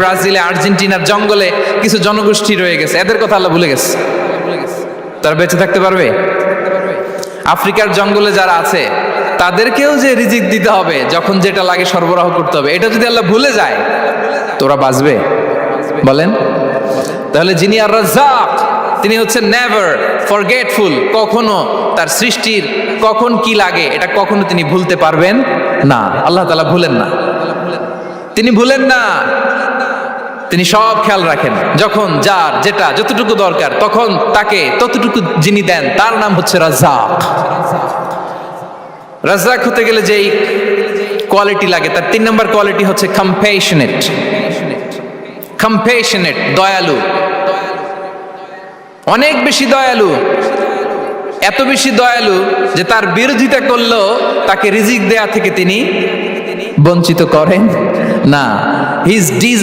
ব্রাজিলে আর্জেন্টিনার জঙ্গলে কিছু জনগোষ্ঠী রয়ে গেছে, এদের কথা আল্লাহ ভুলে গেছে। তারা বেঁচে থাকতে পারবে? আফ্রিকার জঙ্গলে যারা আছে তাদেরকেও যে রিজিক দিতে হবে, যখন যেটা লাগে সরবরাহ করতে হবে, এটা যদি আল্লাহ ভুলে যায় তোরা বাঁচবে? বলেন। তাহলে যিনি আর রাজ্জাক, তিনি হচ্ছেন নেভার ফরগেটফুল। কখনো তার সৃষ্টির কখন কি লাগে এটা কখনো তিনি ভুলতে পারবেন না। আল্লাহ তাআলা ভুলেন না, তিনি ভুলেন না, তিনি সব খেয়াল রাখেন। যখন যার যেটা যতটুকু দরকার তখন তাকে ততটুকু যিনি দেন তার নাম হচ্ছে রাজ্জাক। রাজ্জাক হতে গেলে যেই কোয়ালিটি লাগে তার 3 নম্বর কোয়ালিটি হচ্ছে কম্প্যাশনেট। কম্প্যাশনেট, দয়ালু, অনেক বেশি দয়ালু। এত বেশি দয়ালু যে তার বিরোধিতা করলেও তাকে রিজিক দেয়া থেকে তিনি বঞ্চিত করেন না। হিজ ডিজ